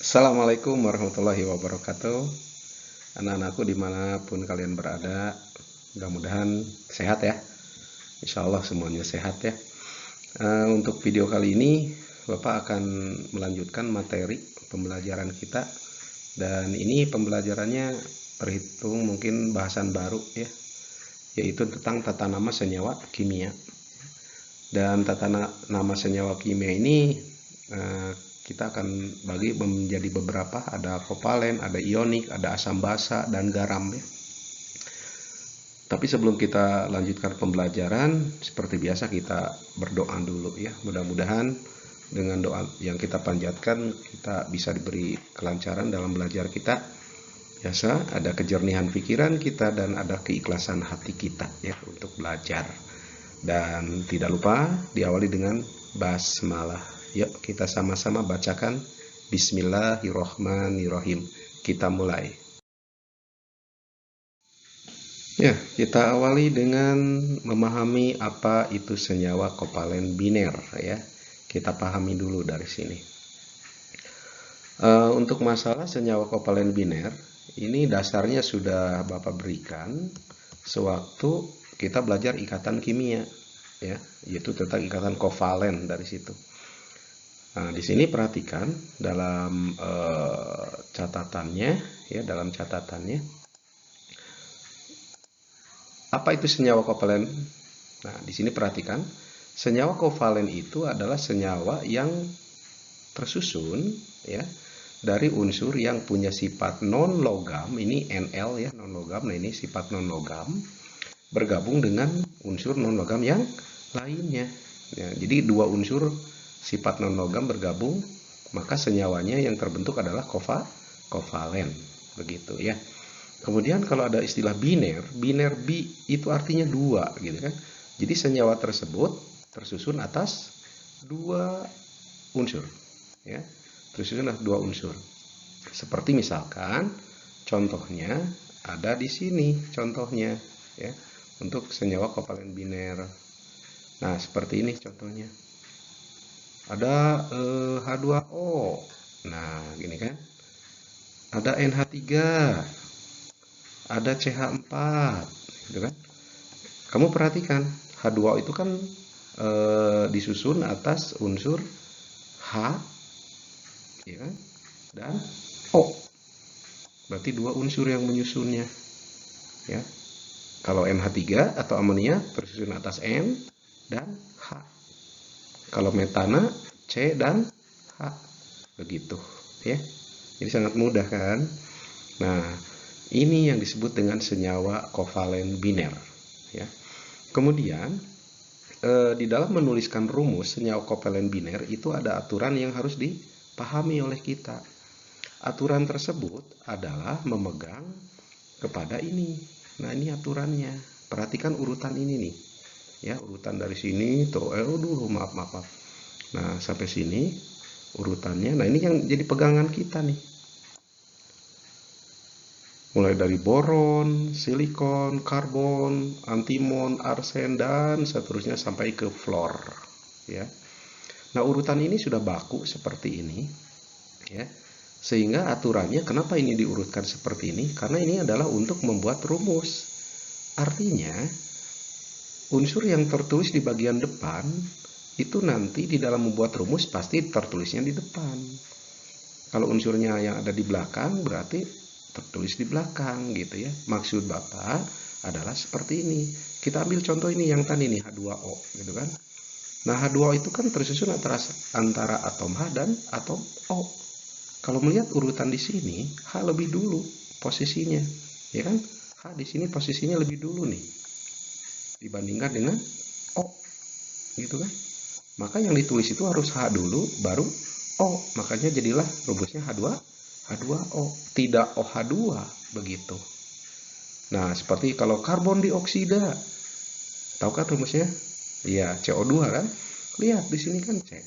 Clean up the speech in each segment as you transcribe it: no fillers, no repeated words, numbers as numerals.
Assalamualaikum warahmatullahi wabarakatuh. Anak-anakku dimanapun kalian berada, mudah-mudahan sehat ya. Insya Allah semuanya sehat ya. Untuk video kali ini, Bapak akan melanjutkan materi pembelajaran kita. Dan ini pembelajarannya terhitung mungkin bahasan baru ya, yaitu tentang tata nama senyawa kimia. Dan tata nama senyawa kimia ini kita akan bagi menjadi beberapa, ada kovalen, ada ionik, ada asam basa, dan garam ya. Tapi sebelum kita lanjutkan pembelajaran, seperti biasa kita berdoa dulu ya. Mudah-mudahan dengan doa yang kita panjatkan, kita bisa diberi kelancaran dalam belajar kita. Biasa ada kejernihan pikiran kita dan ada keikhlasan hati kita ya untuk belajar. Dan tidak lupa diawali dengan basmalah. Yuk kita sama-sama bacakan Bismillahirrohmanirrohim. Kita mulai. Ya, kita awali dengan memahami apa itu senyawa kovalen biner ya. Kita pahami dulu dari sini. Untuk masalah senyawa kovalen biner, ini dasarnya sudah Bapak berikan sewaktu kita belajar ikatan kimia ya, yaitu tentang ikatan kovalen dari situ. Nah, di sini perhatikan dalam catatannya ya, dalam catatannya apa itu senyawa kovalen. Nah, di sini perhatikan senyawa kovalen itu adalah senyawa yang tersusun ya dari unsur yang punya sifat non logam, ini NL ya, non logam. Nah, ini sifat non logam bergabung dengan unsur non logam yang lainnya ya, jadi dua unsur sifat non logam bergabung, maka senyawanya yang terbentuk adalah kovalen begitu ya. Kemudian kalau ada istilah biner bi itu artinya dua gitu kan. Jadi senyawa tersebut tersusun atas dua unsur ya, tersusun atas dua unsur. Seperti misalkan contohnya ada di sini contohnya ya, untuk senyawa kovalen biner. Nah, seperti ini contohnya. Ada H2O. Nah, gini kan. Ada NH3. Ada CH4, gitu kan. Kamu perhatikan, H2O itu kan disusun atas unsur H ya kan, dan O. Berarti dua unsur yang menyusunnya. Ya. Kalau NH3 atau amonia tersusun atas N dan H. Kalau metana C dan H, begitu ya. Jadi sangat mudah kan. Nah, ini yang disebut dengan senyawa kovalen biner ya. Kemudian di dalam menuliskan rumus senyawa kovalen biner itu ada aturan yang harus dipahami oleh kita. Aturan tersebut adalah memegang kepada ini. Nah, ini aturannya. Perhatikan urutan ini nih. Ya, urutan dari sini tuh, dulu maaf. Nah, sampai sini urutannya. Nah, ini yang jadi pegangan kita nih. Mulai dari boron, silikon, karbon, antimon, arsen, dan seterusnya sampai ke fluor. Ya. Nah, urutan ini sudah baku seperti ini. Ya. Sehingga aturannya, kenapa ini diurutkan seperti ini? Karena ini adalah untuk membuat rumus. Artinya, unsur yang tertulis di bagian depan itu nanti di dalam membuat rumus pasti tertulisnya di depan. Kalau unsurnya yang ada di belakang berarti tertulis di belakang gitu ya. Maksud Bapak adalah seperti ini. Kita ambil contoh ini yang tadi nih, H2O gitu kan. Nah, H2O itu kan tersusun antara atom H dan atom O. Kalau melihat urutan di sini, H lebih dulu posisinya, ya kan? H di sini posisinya lebih dulu nih dibandingkan dengan O, gitu kan? Maka yang ditulis itu harus H dulu baru O. Makanya jadilah rumusnya H2O, tidak OH2 begitu. Nah, seperti kalau karbon dioksida, tahu kan rumusnya? Iya, CO2 kan? Lihat di sini kan C.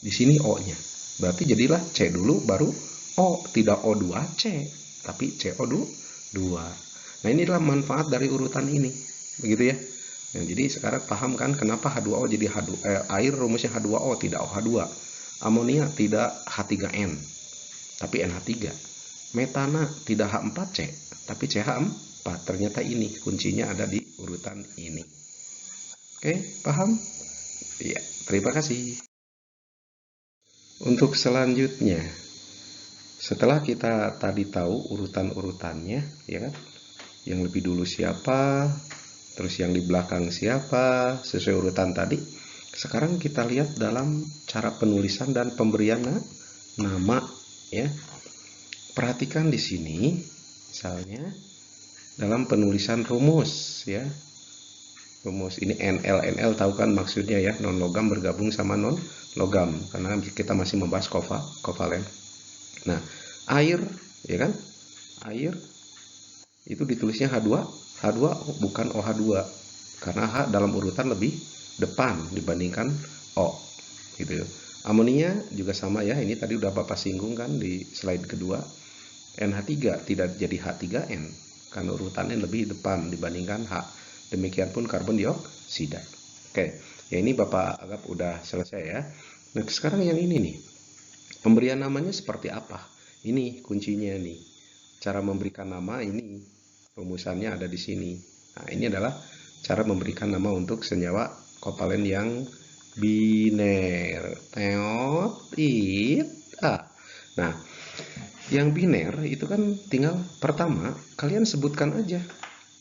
Di sini O-nya. Berarti jadilah C dulu baru O, tidak O2C, tapi CO2. Nah, inilah manfaat dari urutan ini. Begitu ya. Nah, jadi sekarang paham kan kenapa H2O jadi air rumusnya H2O tidak OH2. Amonia tidak H3N, tapi NH3. Metana tidak H4C, tapi CH4. Ternyata ini kuncinya ada di urutan ini. Oke, paham? Iya, terima kasih. Untuk selanjutnya, setelah kita tadi tahu urutan-urutannya, ya kan? Yang lebih dulu siapa, terus yang di belakang siapa, sesuai urutan tadi. Sekarang kita lihat dalam cara penulisan dan pemberian nama, ya. Perhatikan di sini, misalnya dalam penulisan rumus, ya. Rumus ini NL tahu kan maksudnya ya, non logam bergabung sama non logam, karena kita masih membahas kovalen. Nah, air, ya kan? Air itu ditulisnya H2 bukan OH2, karena H dalam urutan lebih depan dibandingkan O, gitu. Amonia juga sama ya, ini tadi udah Bapak singgung kan di slide kedua. NH3 tidak jadi H3N karena urutannya lebih depan dibandingkan H. Demikian pun karbon dioksida. Oke, ya ini Bapak anggap udah selesai ya. Nah, sekarang yang ini nih. Pemberian namanya seperti apa? Ini kuncinya nih. Cara memberikan nama ini rumusannya ada di sini. Nah, ini adalah cara memberikan nama untuk senyawa kovalen yang biner. Nah, yang biner itu kan tinggal pertama kalian sebutkan aja,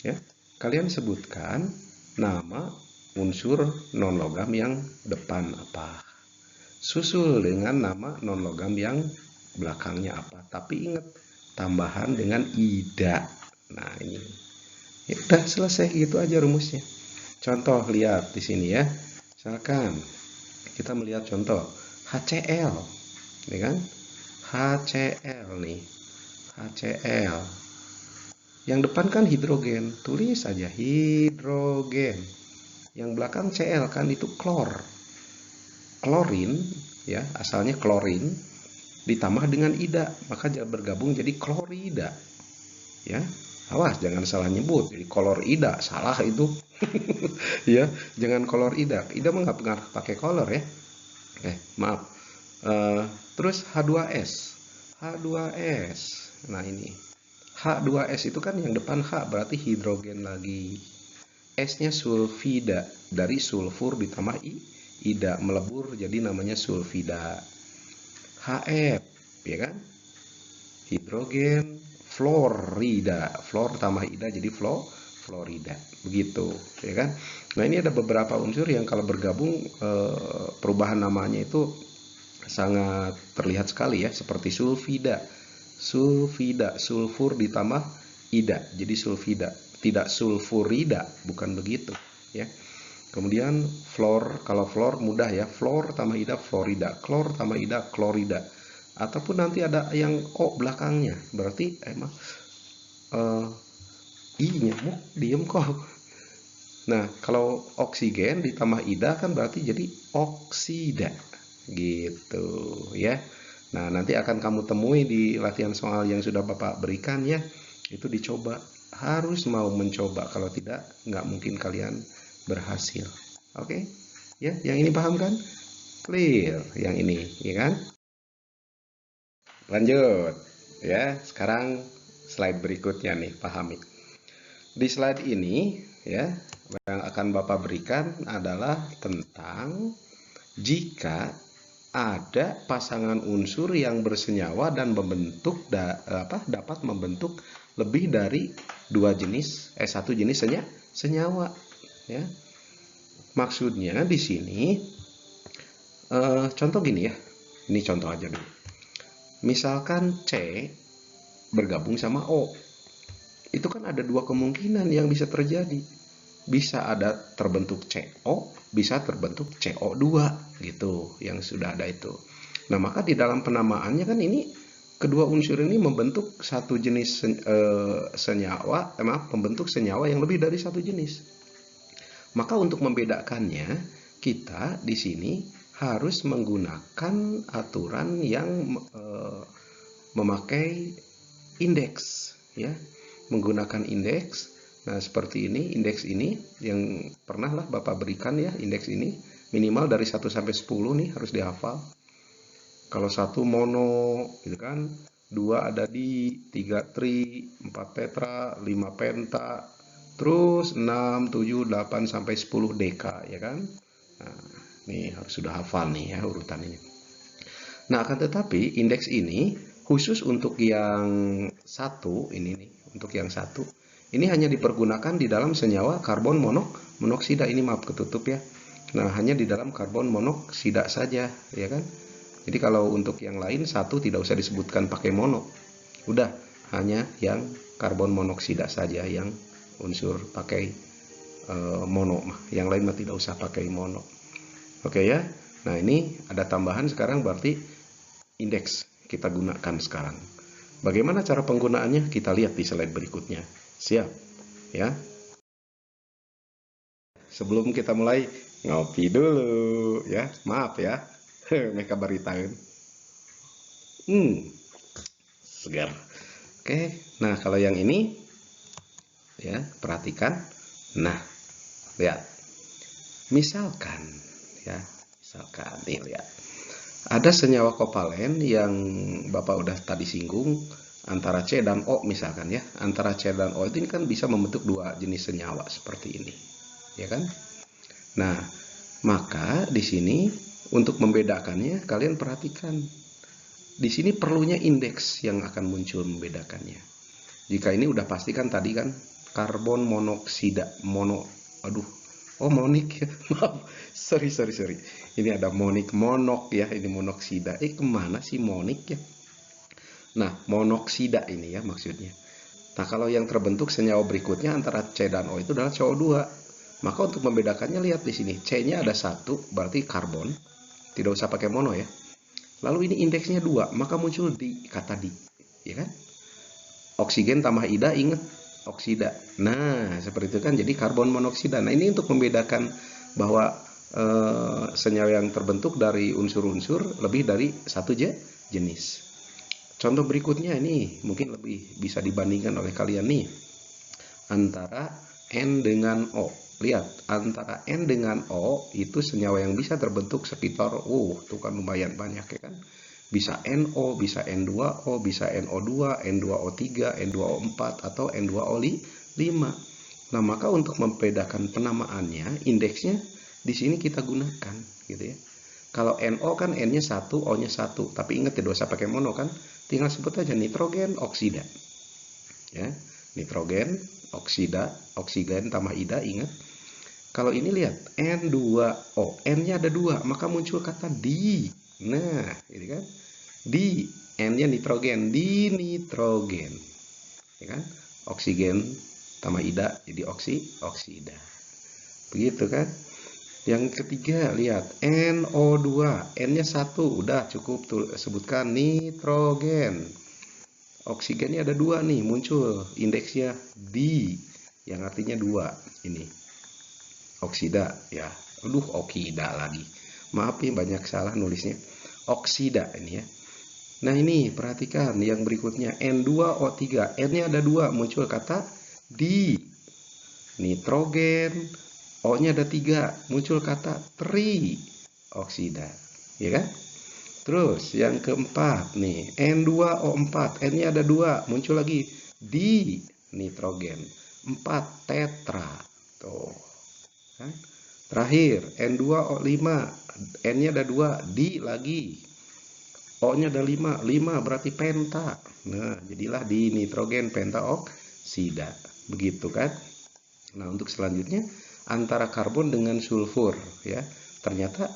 ya. Kalian sebutkan nama unsur non logam yang depan apa, susul dengan nama non logam yang belakangnya apa. Tapi ingat, tambahan dengan ida. Nah, ini ya udah selesai, gitu aja rumusnya. Contoh, lihat di sini ya. Misalkan kita melihat contoh HCl, ya kan? HCl nih, HCl. Yang depan kan hidrogen, tulis aja hidrogen. Yang belakang Cl kan itu klor. Klorin, ya, asalnya klorin ditambah dengan ida, maka bergabung jadi klorida. Ya, awas jangan salah nyebut jadi kolor ida, salah itu. Ya, jangan kolor ida. Ida mah nggak pernah pakai kolor ya. Maaf. Terus H2S. H2S. Nah, ini H2S itu kan yang depan H berarti hidrogen lagi. S-nya sulfida, dari sulfur ditambah ida melebur jadi namanya sulfida. HF, ya kan? Hidrogen fluorida, fluor tambah ida jadi fluorida, begitu, ya kan? Nah, ini ada beberapa unsur yang kalau bergabung perubahan namanya itu sangat terlihat sekali ya, seperti sulfida, sulfur ditambah ida jadi sulfida, tidak sulfurida, bukan begitu, ya. Kemudian fluor, kalau fluor mudah ya, fluor tambah ida fluorida, klor tambah ida klorida. Ataupun nanti ada yang O belakangnya, berarti emang I-nya diem kok. Nah, kalau oksigen ditambah ida kan berarti jadi oksida, gitu ya. Nah, nanti akan kamu temui di latihan soal yang sudah Bapak berikan ya. Itu dicoba, harus mau mencoba, kalau tidak nggak mungkin kalian berhasil. Oke, ya, yang ini paham kan? Clear, yang ini, ya kan? Lanjut, ya. Sekarang slide berikutnya nih, pahami. Di slide ini, ya, yang akan Bapak berikan adalah tentang jika ada pasangan unsur yang bersenyawa dan dapat membentuk lebih dari satu jenis senyawa, ya. Maksudnya di sini contoh gini ya. Ini contoh aja dulu. Misalkan C bergabung sama O. Itu kan ada dua kemungkinan yang bisa terjadi. Bisa ada terbentuk CO, bisa terbentuk CO2 gitu, yang sudah ada itu. Nah, maka di dalam penamaannya kan ini kedua unsur ini membentuk satu jenis membentuk senyawa yang lebih dari satu jenis. Maka untuk membedakannya, kita di sini harus menggunakan aturan yang memakai indeks, ya. Menggunakan indeks. Nah, seperti ini, indeks ini yang pernahlah Bapak berikan ya, indeks ini minimal dari 1 sampai 10 nih harus dihafal. Kalau satu mono, gitu kan. Dua ada di, tiga tri, empat tetra, lima penta, terus 6, 7, 8 sampai 10 deka, ya kan? Nah, ini harus sudah hafal nih ya urutan ini. Nah, akan tetapi indeks ini khusus untuk yang satu ini nih, untuk yang satu ini hanya dipergunakan di dalam senyawa karbon monoksida. Ini maaf ketutup ya. Nah, hanya di dalam karbon monoksida saja, ya kan? Jadi kalau untuk yang lain satu tidak usah disebutkan pakai mono. Udah, hanya yang karbon monoksida saja yang unsur pakai mono. Yang lain mah tidak usah pakai mono. Oke ya. Nah, ini ada tambahan sekarang berarti indeks kita gunakan sekarang. Bagaimana cara penggunaannya? Kita lihat di slide berikutnya. Siap? Ya. Sebelum kita mulai, ngopi dulu ya. Maaf ya. Mereka beritain. Segar. Oke. Nah, kalau yang ini ya, perhatikan. Nah, lihat. Misalkan ya, misalkan nih lihat. Ada senyawa kovalen yang Bapak udah tadi singgung antara C dan O misalkan ya. Antara C dan O ini kan bisa membentuk dua jenis senyawa seperti ini. Ya kan? Nah, maka di sini untuk membedakannya kalian perhatikan. Di sini perlunya indeks yang akan muncul membedakannya. Jika ini udah pastikan tadi kan karbon monoksida, monik ya, maaf, sorry. Ini ada monok ya, ini monoksida. Kemana sih monik ya? Nah, monoksida ini ya maksudnya. Nah, kalau yang terbentuk senyawa berikutnya antara C dan O itu adalah CO2. Maka untuk membedakannya lihat di sini, C-nya ada satu, berarti karbon. Tidak usah pakai mono ya. Lalu ini indeksnya 2, maka muncul di, kata di, ya kan? Oksigen tambah ida, ingat oksida. Nah, seperti itu kan jadi karbon monoksida. Nah, ini untuk membedakan bahwa senyawa yang terbentuk dari unsur-unsur lebih dari satu jenis. Contoh berikutnya ini mungkin lebih bisa dibandingkan oleh kalian nih. Antara N dengan O. Lihat, antara N dengan O itu senyawa yang bisa terbentuk sekitar, itu kan lumayan banyak ya kan. Bisa NO, bisa N2O, bisa NO2, N2O3, N2O4, atau N2O5. Nah, maka untuk membedakan penamaannya, indeksnya di sini kita gunakan, gitu ya. Kalau NO kan N-nya 1, O-nya 1. Tapi ingat ya, dosa pakai mono kan. Tinggal sebut aja nitrogen oksida. Ya, nitrogen oksida, oksigen tambah ida, ingat. Kalau ini lihat, N2O, N-nya ada 2, maka muncul kata di. Nah, ini kan. Di, N-nya nitrogen, di nitrogen. Ya kan? Oksigen tambah ida jadi oksida. Begitu kan? Yang ketiga, lihat NO2, N-nya 1, udah cukup sebutkan nitrogen. Oksigennya ada 2 nih, muncul indeksnya di, yang artinya 2 ini. Oksida ya. Oksida lagi. Maaf ya, banyak salah nulisnya. Oksida ini ya. Nah, ini perhatikan yang berikutnya N2O3, N-nya ada 2, muncul kata di. Nitrogen, O-nya ada 3, muncul kata tri oksida, ya kan? Terus yang keempat nih, N2O4, N-nya ada 2, muncul lagi di nitrogen, 4 tetra. Tuh. Kan? Terakhir, N2O5, N-nya ada 2, di lagi. O-nya ada 5, 5 berarti penta. Nah, jadilah di nitrogen pentaoksida. Begitu kan? Nah, untuk selanjutnya antara karbon dengan sulfur ya. Ternyata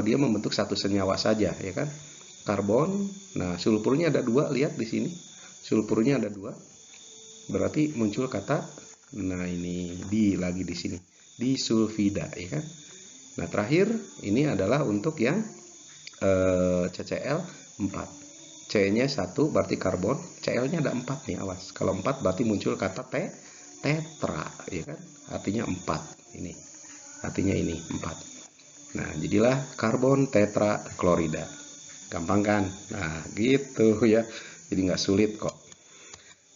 dia membentuk satu senyawa saja ya kan. Karbon, nah sulfurnya ada 2, lihat di sini. Sulfurnya ada 2. Berarti muncul kata, nah ini di lagi di sini. Disulfida ya kan. Nah, terakhir ini adalah untuk yang CCl 4. C-nya 1 berarti karbon, Cl-nya ada 4 nih, awas. Kalau 4 berarti muncul kata tetra, ya kan? Artinya 4 ini. Artinya ini 4. Nah, jadilah karbon tetra klorida. Gampang kan? Nah, gitu ya. Jadi nggak sulit kok.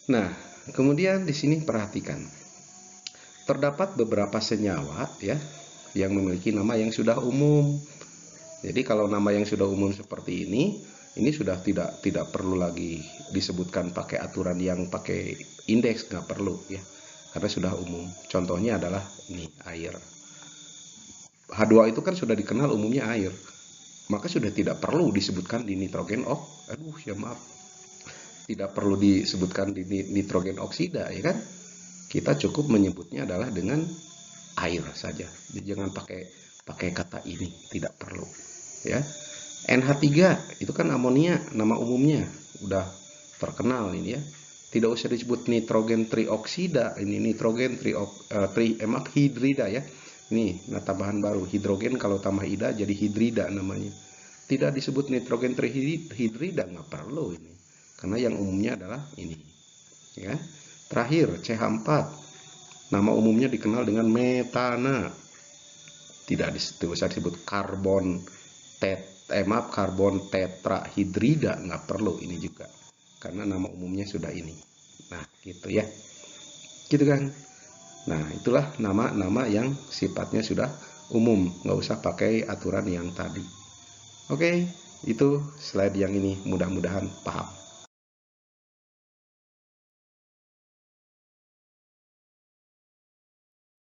Nah, kemudian di sini perhatikan. Terdapat beberapa senyawa ya yang memiliki nama yang sudah umum. Jadi kalau nama yang sudah umum seperti ini sudah tidak perlu lagi disebutkan pakai aturan yang pakai indeks, nggak perlu ya, karena sudah umum. Contohnya adalah ini air. H2 itu kan sudah dikenal umumnya air, maka sudah tidak perlu disebutkan di nitrogen tidak perlu disebutkan di nitrogen oksida ya kan. Kita cukup menyebutnya adalah dengan air saja. Jadi jangan pakai kata ini, tidak perlu ya. NH3 itu kan amonia, nama umumnya udah terkenal ini ya. Tidak usah disebut nitrogen trioksida, ini nitrogen hidrida ya. Ini nah tambahan baru, hidrogen kalau tambah ida jadi hidrida namanya. Tidak disebut nitrogen trihidrida, nggak perlu ini. Karena yang umumnya adalah ini. Ya. Terakhir CH4. Nama umumnya dikenal dengan metana. Tidak usah disebut karbon tetrahidrida, nggak perlu ini juga. Karena nama umumnya sudah ini. Nah, gitu ya. Gitu kan. Nah, itulah nama-nama yang sifatnya sudah umum, nggak usah pakai aturan yang tadi. Oke, itu slide yang ini mudah-mudahan paham.